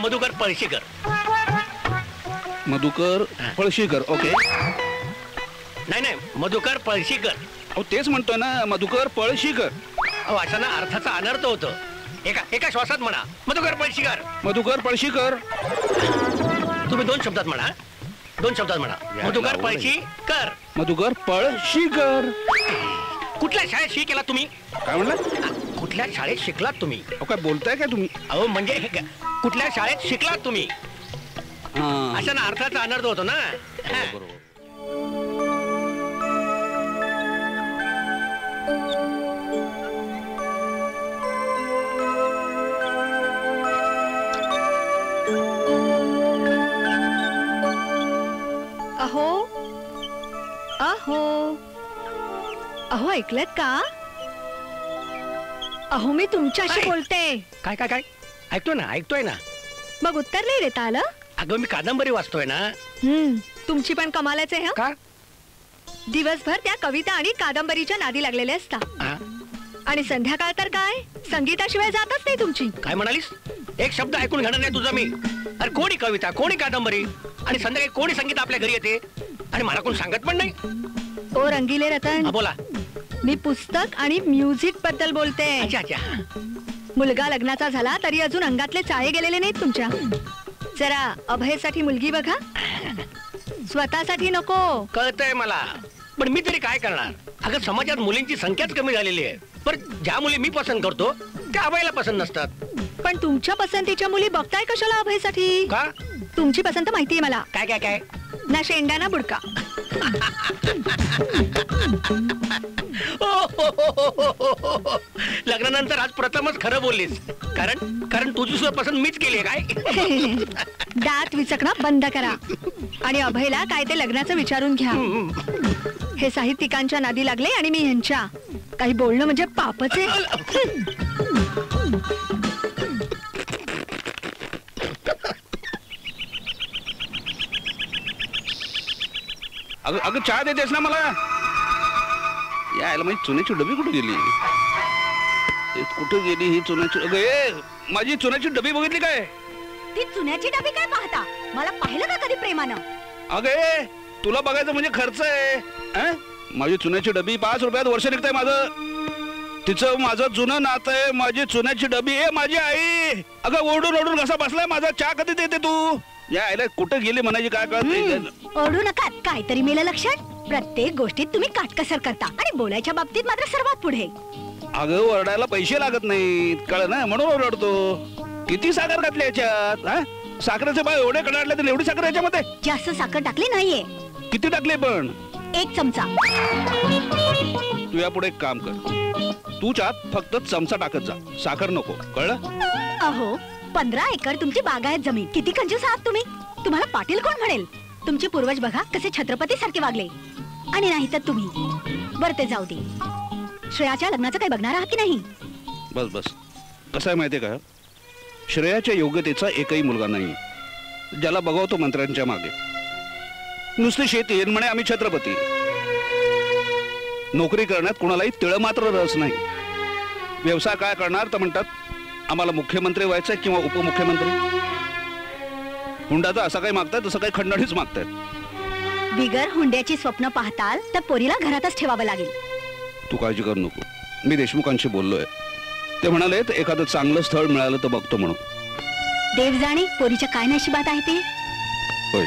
Madhukar Palshikar. Madhukar Palshikar. Okay. नाही मधुकर पळशीकर. अहो तेच म्हणतोय ना, मधुकर पळशीकर. अहो अशा ना अर्थाचा अनर्थ होतो. एका श्वासात म्हणा मधुकर पळशीकर. मधुकर पळशीकर. तुम्ही 2 शब्दात म्हणा. 2 शब्दात म्हणा मधुकर पळशीकर. मधुकर पळशीकर. कुठल्या शाळेत शिकला तुम्ही? काय म्हणला? कुठल्या शाळेत शिकलात तुम्ही? अहो काय बोलताय काय तुम्ही? अहो म्हणजे कुठल्या शाळेत शिकलात तुम्ही? अशा ना अर्थाचा अनर्थ होतो ना. बरोबर. अहो अहो अहो ऐकलत का? अहो मी तुमच्याशी बोलते. काय काय काय ऐकतोय ना. मग उत्तर नाही देता आलं? अगं मी कादंबरी वाचतोय ना. तुमची पण कमालच आहे. का? दिवसभर त्या कविता आणि कादंबरीच्या नादी लागलेले असता आणि संध्याकाळ तर काय संगीताशिवाय जातच नाही तुमची. काय म्हणालीस? एक शब्द ऐकून घेणार नाही तुझा मी. अरे कोणी कविता कोणी कादंबरी आणि संध्याकाळी कोणी संगीत आपल्या घरी येते आणि मला कोण सांगत पण नाही. ओ रंगीले रतन. बोला. मी पुस्तक आणि म्युझिक बद्दल बोलते. अच्छा. मुलगा लग्नाचा झाला तरी अजून अंगातले चाळे गेलेले नाहीत तुमच्या. जरा अभयसाठी मुलगी बघा, स्वतःसाठी नको. कळतंय मला, पण मी तरी काय करणार? अगं समाजात मुलींची संख्याच कमी झालेली आहे. पण ज्या मुली मी पसंत करतो त्या अभयला पसंत नसतात. पण तुमच्या पसंतीच्या मुली बघताय कशाला अभयसाठी? का? तुमची पसंत माहितीये मला. काय काय काय? ना शेंडा ना बुडका. लग्नानंतर आज प्रथमच खरं बोललीस. कारण तुझी सुद्धा पसंत मीच केली आहे काय? दात विचकणं बंद करा आणि अभयला काय ते लग्नाचं विचारून घ्या. हे साहित्यिकांच्या नादी लागले आणि मी ह्यांच्या. काही बोलणं म्हणजे पापच आहे. अगं चहा देतेस ना मला? यायला माझी चुन्याची डबी कुठे गेली? कुठे गेली ही चुन्याची? अगं माझी चुन्याची डबी बघितली काय? ती चुन्याची डबी काय पाहता? मला पाहिलं का कधी प्रेमानं? अगे तुला बघायचं म्हणजे खर्च आहे. माझी चुन्याची डबी 5 रुपयात वर्ष निघतंय माझं. तिचं माझं जुनं नातं आहे. माझी चुन्याची डबी आहे माझी आई. अगं ओरडून ओरडून कसा बसलाय माझा. चहा कधी देते तू? या आईला कुठे गेली म्हणायची काय कळत? ओरडू नका. काहीतरी मेलं लक्षण. प्रत्येक गोष्टीत तुम्ही काटकसर करता आणि बोलायच्या बाबतीत मात्र सर्वात पुढे. अगं ओरडायला पैसे लागत नाहीत कळ ना, म्हणून ओरडतो. किती साखर घातली याच्यात? साखरेचे बाय एवढे कडाडले तर एवढी साखर याच्यामध्ये? जास्त साखर टाकली नाहीये. किती टाकले पण? 1 चमचा. तू यापुढे एक काम कर. तू चहात फक्त चमचा टाकत जा, साखर नको. कळलं? अहो 15 एकर तुमची बागायत जमीन. किती कंजूस आहात तुम्ही. तुम्हाला पाटील कोण म्हणेल? तुमचे पूर्वज बघा कसे छत्रपती सारखे वागले. आणि नाही तर तुम्ही. बरं ते जाऊ दे. श्रेयाच्या लग्नाचं काही बघणार आहात की नाही? बस कसं आहे माहितीये का, श्रेयाच्या योग्यतेचा एकही मुलगा नाही ज्याला बघवतो मंत्र्यांच्या मागे. नुसती शेती येईल म्हणे आम्ही छत्रपती. नोकरी करण्यात कोणालाही तिळ मात्र रस नाही. व्यवसाय काय करणार तर म्हणतात आम्हाला मुख्यमंत्री व्हायचंय किंवा उपमुख्यमंत्री. हुंडाचा असं काही मागतायत तसं काही खंडणीच मागतायत. बिगर हुंड्याची स्वप्न पाहताल तर पोरीला घरातच ठेवावं लागेल. तू काळजी करू नको. मी देशमुखांशी बोललोय. ते म्हणाले एखादं चांगलं स्थळ मिळालं तर बघतो म्हणून. देव जाणे पोरीच्या काय नशिबात आहे ते. होय.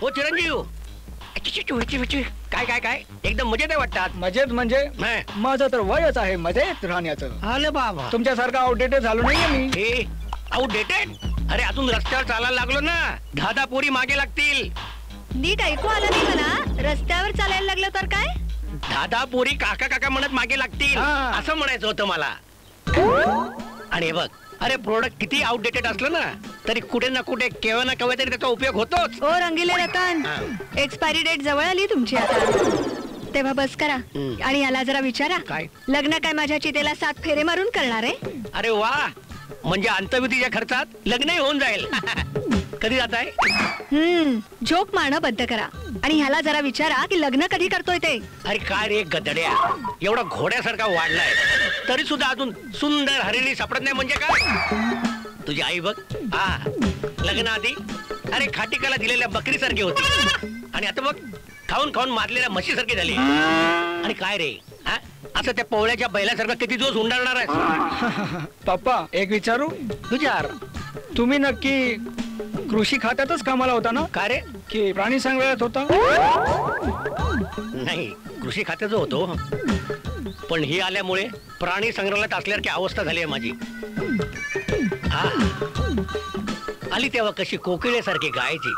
हो चिरंजीव. काय काय काय एकदम मजेत आहे वाटतात. मजेत म्हणजे माझं तर वयच आहे मजेत राहण्याचं. आले बाबा. तुमच्यासारखं आउटडेटेड झालो नाहीये मी. आउटडेटेड? अरे अजून रस्त्यावर चालायला लागलो ना 10 पोरी मागे लागतील. नीट ऐकू आलं नाही मला. रस्त्यावर चालायला लागलं तर काय? 10 पोरी काका काका म्हणत मागे लागतील असं म्हणायचं होतं मला. आणि हे बघ, अरे प्रोडक्ट किती आउटडेटेड असलं ना तरी कुठे ना कुठे केव्हा ना केव्हा तरी त्याचा उपयोग होतोच. ओ रंगीले रतन, एक्सपायरी डेट जवळ आली तुमची आता. तेव्हा बस करा आणि याला जरा विचारा. काय? लग्न काय माझ्या चितेला 7 फेरे मारून करणार आहे? अरे वा, म्हणजे अंतविधीच्या खर्चात लग्नही होऊन जाईल. कधी जात आहे? जोक मारणं बंद करा आणि ह्याला जरा विचारा की लग्न कधी करतोय ते. अरे काय रे गदड्या, एवढा घोड्यासारखा वाढलाय तरी सुद्धा अजून सुंदर हरिणी सापडत नाही म्हणजे काय? तुझी आई बघ, हा लग्न आधी अरे खाटिकाला दिलेल्या बकरीसारखी होती आणि आता बघ खाऊन खाऊन मारलेल्या म्हशीसारखी झाली. आणि काय रे, हा असं त्या पोवळ्याच्या बैलासारखं किती दिवस हुंडाळणार आहे? पप्पा एक विचारू, तुझ्यावर तुम्ही नक्की कृषी खात्यातच कामाला होता ना, का रे? की प्राणी संग्रहालयात होता? नाही, कृषी खात्याचं होतो, पण ही आल्यामुळे प्राणी संग्रहालयात असल्यासारखी अवस्था झाली आहे माझी. हा आली तेव्हा कशी कोकिळेसारखी गायची,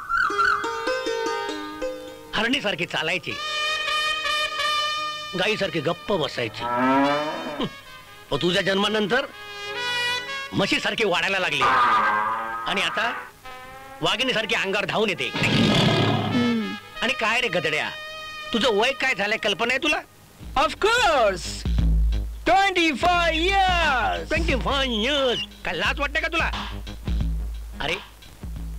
हरणीसारखी चालायची, गाईसारखी गप्प बसायची. तुझ्या जन्मानंतर म्हशीसारखी वाढायला लागली आणि आता वाघिणीसारखी अंगावर धावून येते. आणि काय रे गदड्या, तुझं वय काय झालंय कल्पना आहे तुला? Of course 25 years. 25 years. काय लाज वाटते का तुला? अरे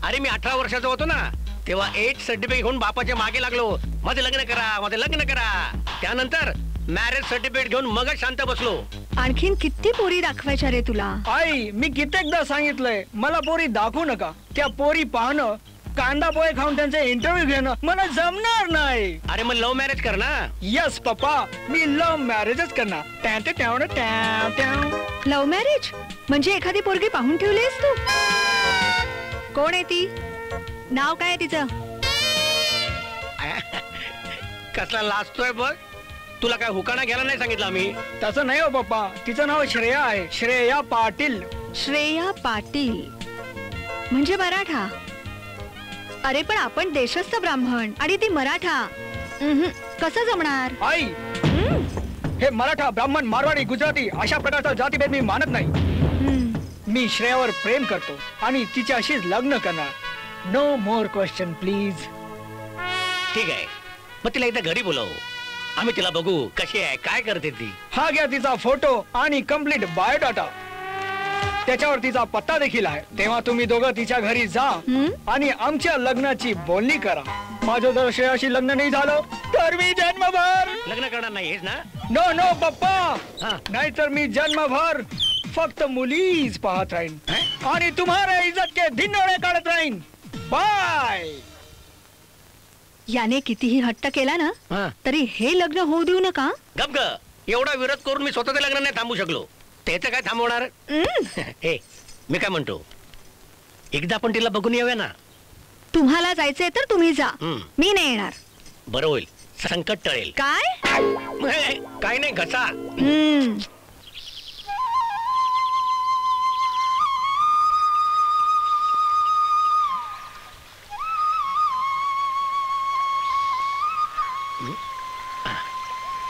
अरे मी 18 वर्षाचा होतो ना तेव्हा एज सर्टिफिकेट घेऊन बापाच्या मागे लागलो, माझं लग्न करा, माझं लग्न करा. त्यानंतर मॅरेज सर्टिफिकेट घेऊन मगच शांत बसलो. आणखीन किती पोरी दाखवायच्या रे तुला? आई मी कित्येकदा सांगितलंय मला पोरी दाखवू नका. त्या पोरी पाहणं, कांदा पोहे खाऊन त्यांचे इंटरव्ह्यू घेणं मला जमणार नाही. अरे मग लव्ह मॅरेज कर ना. यस पप्पा, मी लव्ह मॅरेजच करणार. लव्ह मॅरेज म्हणजे एखादी पोरगी पाहून ठेवलीस तू? कोण आहे ती? नाव काय आहे तिचं? कसला लाजतोय बघ. तुला काय हुकाना घ्यायला नाही सांगितलं आम्ही? तसं नाही हो पप्पा, तिचं नाव श्रेया आहे, श्रेया पाटील. श्रेया पाटील म्हणजे मराठा. अरे पण आपण देशस्थ ब्राह्मण आणि ती मराठा. कसं जमणार? आई हे मराठा, ब्राह्मण, मारवाडी, गुजराती अशा प्रकारचा जातीभेद मी मानत नाही. मी श्रेयावर प्रेम करतो आणि तिच्याशीच लग्न करणार. No more question please. ठीक आहे, मग तिला इथं घरी बोलव, आम्ही तिला बघू कशी आहे, काय करते ती. हा घ्या तिचा फोटो आणि कम्प्लीट बायोडाटा. त्याच्यावर तिचा पत्ता देखील आहे. तेव्हा तुम्ही दोघं तिच्या घरी जा आणि आमच्या लग्नाची बोलणी करा. माझं जर श्रेयाशी लग्न नाही झालं तर मी जन्मभर लग्न करणार नाहीस ना? नो नो पप्पा, हा. नाहीतर मी जन्मभर फक्त मुलीच पाहत राहीन आणि तुम्हाला इज्जत के धिंडोळे काढत राहीन. बाय. याने कितीही हट्ट केला ना हा. तरी हे लग्न होऊ देऊ नका. गप ग, एवढा विरोध करून मी स्वतःचं लग्न नाही थांबू शकलो, त्याचं काय थांबवणार? हे मी काय म्हणतो, एकदा आपण तिला बघून येऊया ना. तुम्हाला जायचंय तर तुम्ही जा, हम्म. मी नाही येणार. बरं होईल, संकट टळेल. काय? काय नाही, घसा.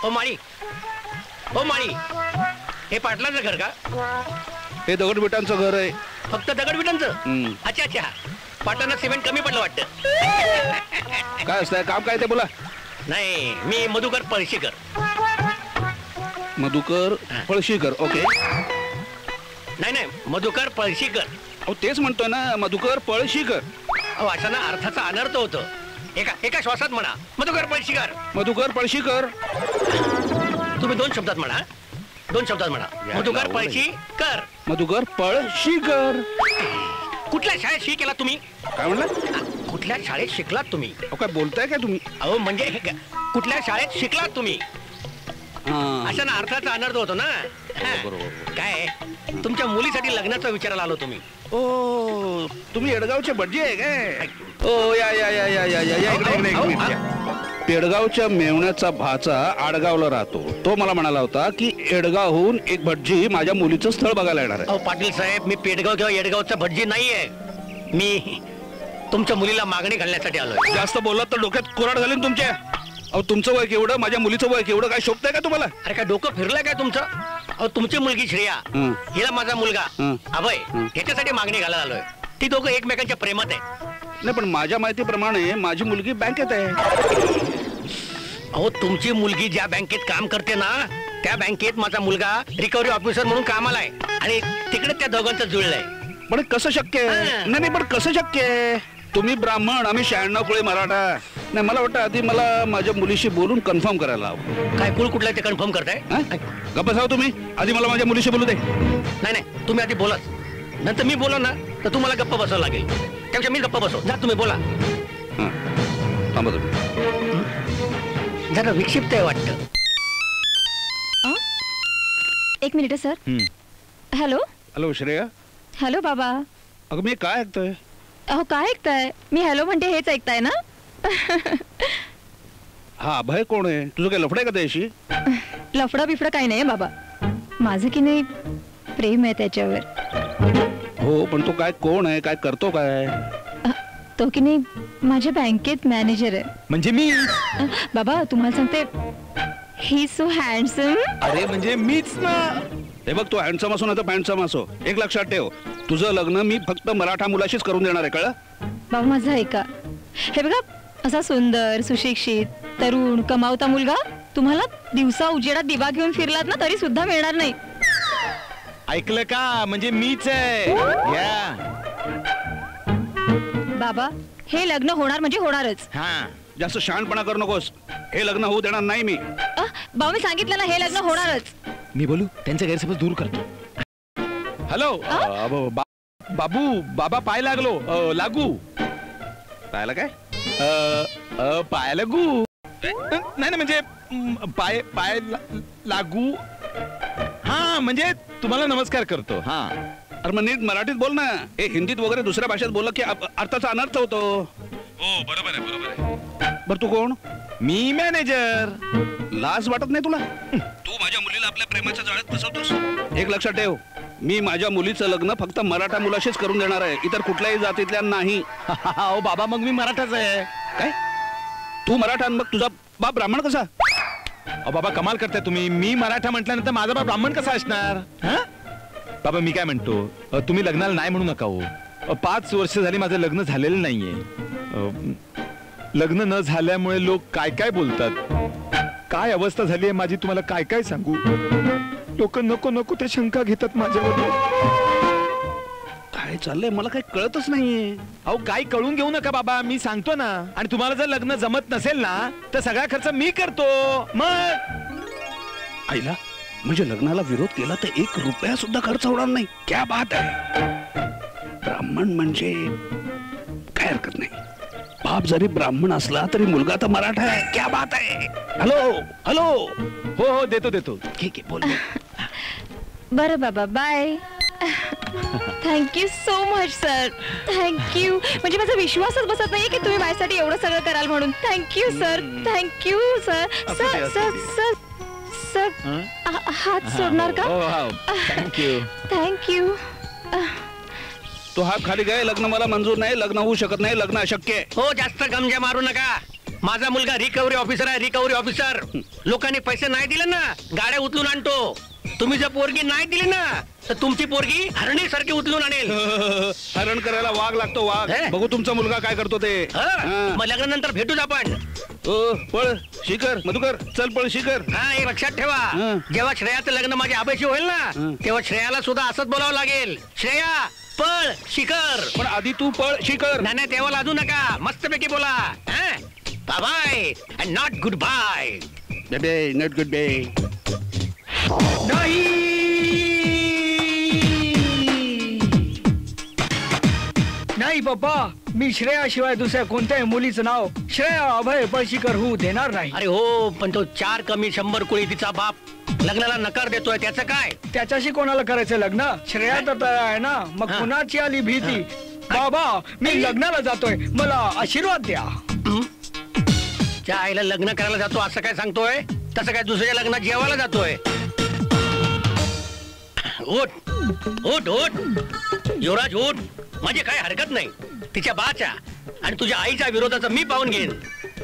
ओ माळी, ओ माळी, हे पाटलांचं घर का? हे दगडविटांचं घर आहे. फक्त दगडविटांचं? अच्छा अच्छा, पाटलांना सिमेंट कमी पडलं वाटतं. काय असतंय काम, काय ते बोला. नाही, मी मधुकर पळशीकर. मधुकर पळशीकर. ओके. नाही नाही, मधुकर पळशीकर. अहो तेच म्हणतोय ना, मधुकर पळशीकर. अहो अशा ना अर्थाचा अनर्थ होतो. एका श्वासात म्हणा, मधुकर पळशीकर. मधुकर पळशीकर. तुम्ही 2 शब्दात म्हणा, 2 शब्दात म्हणा. मधुकर पळशीकर. मधुकर पळशीकर. कुठल्या शाळेत शिकला तुम्ही? काय म्हणलं? कुठल्या शाळेत शिकलात तुम्ही? अहो काय बोलताय काय तुम्ही? अहो म्हणजे कुठल्या शाळेत शिकलात तुम्ही? अशा ना अर्थाचा अनर्थ होतो ना. काय तुमच्या मुलीसाठी लग्नाचा विचारायला आलो तुम्ही? ओ तुम्ही एडगावचे भटजी आहे काय? ओ या या या या या या इकडे. पेडगावच्या मेवण्याचा भाचा आडगावला राहतो. तो मला म्हणाला होता की एडगावहून एक भटजी माझ्या मुलीचं स्थळ बघायला येणार आहे. अहो पाटील साहेब, मी पेडगाव किंवा एडगावचा भटजी नाहीये. मी तुमच्या मुलीला मागणी घालण्यासाठी आलोय. जास्त बोललात तर डोक्यात कुऱ्हाड घालीन तुमच्या. अहो तुमचं वय केवढं, माझ्या मुलीचं वय केवढं, काय शोभतंय का तुम्हाला? अरे काय डोकं फिरलंय काय तुमचं? अहो तुमची मुलगी श्रेया, हिला माझा मुलगा अभय, ह्याच्यासाठी मागणी घालायला आलोय. ती दोघं एकमेकांच्या प्रेमात आहे. नाही पण माझ्या माहितीप्रमाणे माझी मुलगी बँकेत आहे. अहो तुमची मुलगी ज्या बँकेत काम करते ना त्या बँकेत माझा मुलगा रिकव्हरी ऑफिसर म्हणून कामाला आहे आणि तिकडे त्या दोघांचं जुळलंय. पण कसं शक्य आहे? हा. नाही पण कसं शक्य आहे? तुम्ही ब्राह्मण, आम्ही 96 कुळे मराठा. नाही मला वाटतं आधी मला माझ्या मुलीशी बोलून कन्फर्म करायला हवं. काय कुळ कुठला ते कन्फर्म करताय? हा? गप्प बसाव तुम्ही, आधी मला माझ्या मुलीशी बोलू दे. नाही नाही, तुम्ही आधी बोला, नंतर मी बोला ना तर तुम्हाला गप्प बसावं लागेल. त्यापेक्षा मी गप्प बसव. जा तुम्ही बोला. हा. थांबा तुम्ही. जरा विक्षिप्त आहे वाटतं. एक minute sir. Hello hello Shreya. Hello बाबा. अगं मी काय ऐकतोय? अहो काय ऐकताय? मी हॅलो म्हणते हेच ऐकताय ना? हा अभय कोण आहे? तुझं काय लफडं आहे का त्याशी? लफडा बिफडा काही नाही बाबा. माझं की नाही प्रेम आहे त्याच्यावर. हो पण तो काय कोण आहे, काय करतो काय? तो की नाही माझ्या बँकेत मॅनेजर आहे. म्हणजे मी? बाबा तुम्हाला सांगते, ही सो हँडसम. अरे म्हणजे मीच ना. हे बघ तू हँडसम असो ना तर पॅन्डसम असो, एक लक्षात ठेव, तुझं लग्न मी फक्त मराठा मुलाशीच करून देणार आहे, कळलं? बाबा माझं ऐका. हे बघा, असा सुंदर सुशिक्षित तरुण कमावता मुलगा तुम्हाला दिवसा उजेडात दिवा घेऊन फिरलात ना तरी सुद्धा मिळणार नाही. ऐकलं का? म्हणजे मीच आहे. या बाबा हे लग्न होणार म्हणजे होणारच. हा. जास्त शहाणपणा करू नकोस. हे लग्न होऊ देणार नाही मी. बाबा मी सांगितलं ना हे लग्न होणारच. मी बोलू, त्यांचा गैरसमज दूर करतो. हॅलो बाबू, बाबा पाय लागलो. लागू पाहिलं काय? पाय लागू. नाही ना म्हणजे पाय पाय लागू. हा म्हणजे तुम्हाला नमस्कार करतो. हा. अरे मग नीट मराठीत बोल ना. हे हिंदीत वगैरे दुसऱ्या भाषेत बोललं की अर्थाचा अनर्थ होतो. हो बरोबर आहे, बरोबर आहे. बरं तू कोण? मी मॅनेजर. लाज वाटत नाही तुला? तू माझ्या मुलीला आपल्या प्रेमाच्या जाळ्यात फसवतोस. एक लक्षात ठेव, मी माझ्या मुलीचं लग्न फक्त मराठा मुलाशीच करून देणार आहे, इतर कुठल्याही जातीतल्या नाही. हो बाबा मग मी मराठाच आहे. काय? तू मराठा मग तुझा बाप ब्राह्मण कसा? अहो बाबा कमाल करताय तुम्ही. मी मराठा म्हटल्यानंतर माझा बाप ब्राह्मण कसा असणार? हा बाबा मी काय म्हणतो, तुम्ही लग्नाला नाही म्हणू नका हो. 5 वर्ष झाली माझं लग्न झालेलं नाहीये. लग्न न झाल्यामुळे लोक काय काय बोलतात, काय अवस्था झाली आहे माझी तुम्हाला काय काय सांगू. लोक नको नको ते शंका घेतात माझ्यावर. काय चाललंय मला काही कळतच नाहीये. अहो काय कळून घेऊ नका बाबा, मी सांगतो ना. आणि तुम्हाला जर लग्न जमत नसेल ना तर सगळा खर्च मी करतो. मग आईला म्हणजे लग्नाला विरोध केला तर 1 रुपया सुद्धा खर्च होणार नाही. क्या बात आहे. ब्राह्मण म्हणजे काय हरकत नाही. बाप जरी ब्राह्मण असला तरी मुलगा तर मराठा आहे. क्या बात आहे. Hello hello. हो हो देतो देतो. ठीक आहे बोल. बरं बाबा bye. Thank you so much sir. Thank you. म्हणजे माझा विश्वासच बसत नाहीये की तुम्ही माझ्यासाठी एवढं सगळं कराल म्हणून. Thank you sir. Thank you sir. Sir sir sir sir हात सोडणार का? थँक्यू. थँक्यू. तो हात खाली काय? लग्न मला मंजूर नाही. लग्न होऊ शकत नाही. लग्न अशक्य आहे. हो जास्त गमजा मारू नका. माझा मुलगा रिकव्हरी ऑफिसर आहे. Recovery officer. लोकांनी पैसे नाही दिले ना गाड्या उचलून आणतो. तुम्ही जर पोरगी नाही दिली ना तर तुमची पोरगी हरणी सारखी उचलून आणेल. हरण करायला वाघ लागतो वाघ. हे? बघू तुमचा मुलगा काय करतो ते. मग लग्नानंतर भेटूच आपण. पळ शिकर मधुकर चल पळ शिकर. हा एक लक्षात ठेवा, जेव्हा श्रेयाचं लग्न माझ्या आबाशी होईल ना तेव्हा श्रेयाला सुद्धा असंच बोलावं लागेल. श्रेया पळ शिकर. पण आधी तू पळ शिकर. नाही नाही तेव्हा लाजू नका. मस्तपैकी बोला. Bye and not good bye. बेबे नॉट गुड बे. नाही पप्पा, मी श्रेयाशिवाय दुसऱ्या कोणत्याही मुलीचं नाव श्रेया अभय पळशीकर होऊ देणार नाही. अरे हो पण तो 4 कमी 100 कोळी तिचा बाप लग्नाला नकार देतोय त्याचं काय? त्याच्याशी कोणाला करायचं लग्न? श्रेया तर तयार आहे ना. मग कुणाची आली भीती? बाबा मी लग्नाला जातोय, मला आशीर्वाद द्या. त्या आईला लग्न करायला जातो असं काय सांगतोय? तसं काय दुसऱ्या लग्नात जेवायला जातोय? उठ उठ उठ युवराज उठ. माझी काय हरकत नाही. तिच्या बाच्या आणि तुझ्या आईच्या विरोधाचं मी पाहून घेईन.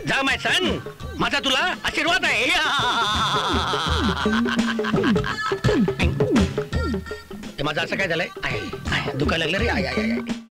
जा माय सन, माझा तुला आशीर्वाद आहे. माझं असं काय झालंय? दुखायला लागलं रे. I I I.